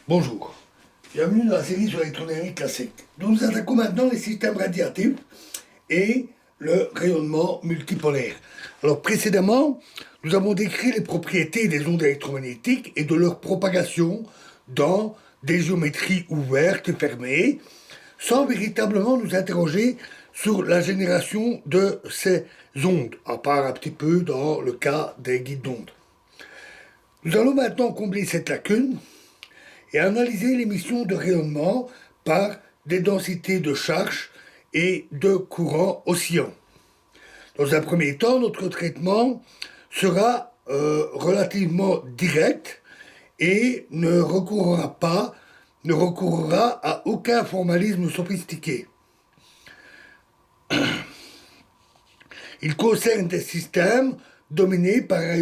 Bonjour, bienvenue dans la série sur l'électrodynamique classique. Nous nous attaquons maintenant les systèmes radiatifs et le rayonnement multipolaire. Alors précédemment, nous avons décrit les propriétés des ondes électromagnétiques et de leur propagation dans des géométries ouvertes et fermées, sans véritablement nous interroger sur la génération de ces ondes, à part un petit peu dans le cas des guides d'ondes. Nous allons maintenant combler cette lacune et analyser l'émission de rayonnement par des densités de charge et de courants oscillants. Dans un premier temps, notre traitement sera relativement direct et ne recourra à aucun formalisme sophistiqué. Il concerne des systèmes dominés par un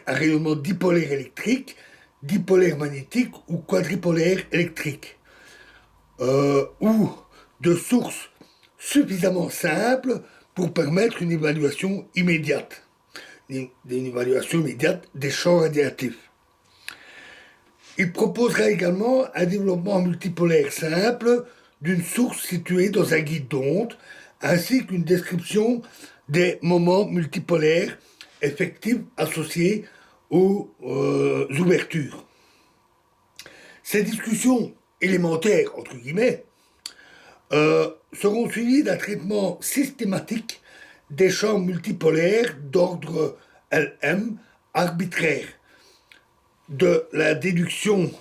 rayonnement dipolaire électrique, dipolaire magnétique ou quadripolaire électrique, ou de sources suffisamment simples pour permettre une évaluation immédiate des champs radiatifs. Il proposera également un développement multipolaire simple d'une source située dans un guide d'onde, ainsi qu'une description des moments multipolaires effectifs associés aux ouvertures. Ces discussions élémentaires, entre guillemets, seront suivies d'un traitement systématique des champs multipolaires d'ordre Lm arbitraire, de la déduction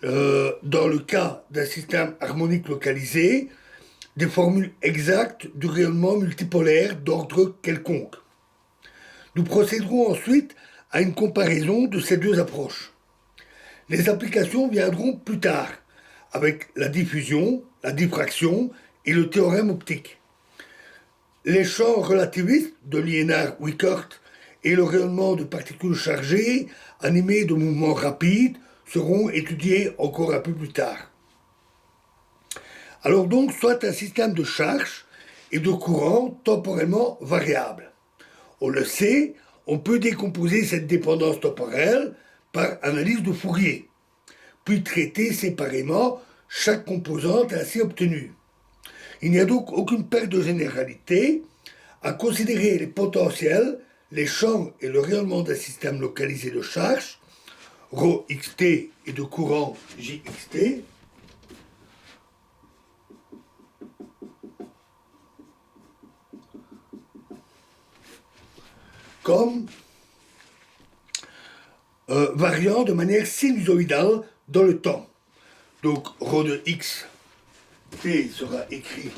dans le cas d'un système harmonique localisé, des formules exactes du rayonnement multipolaire d'ordre quelconque. Nous procéderons ensuite à une comparaison de ces deux approches. Les applications viendront plus tard, avec la diffusion, la diffraction et le théorème optique. Les champs relativistes de Liénard-Wickert et le rayonnement de particules chargées, animées de mouvements rapides, seront étudiés encore un peu plus tard. Alors donc, soit un système de charge et de courant temporellement variable. On le sait, on peut décomposer cette dépendance temporelle par analyse de Fourier, puis traiter séparément chaque composante ainsi obtenue. Il n'y a donc aucune perte de généralité à considérer les potentiels, les champs et le rayonnement d'un système localisé de charge, ρxt et de courant jxt, comme variant de manière sinusoïdale dans le temps. Donc ρ de x, t sera écrit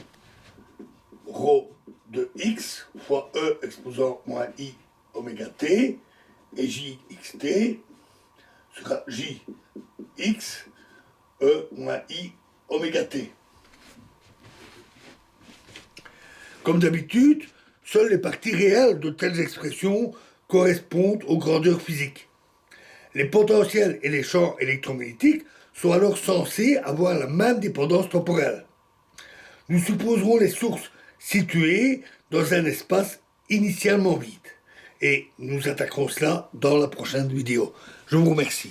ρ de x fois e exposant moins i oméga t, et jxt sera jx e moins i oméga t. Comme d'habitude, seules les parties réelles de telles expressions correspondent aux grandeurs physiques. Les potentiels et les champs électromagnétiques sont alors censés avoir la même dépendance temporelle. Nous supposerons les sources situées dans un espace initialement vide. Et nous attaquerons cela dans la prochaine vidéo. Je vous remercie.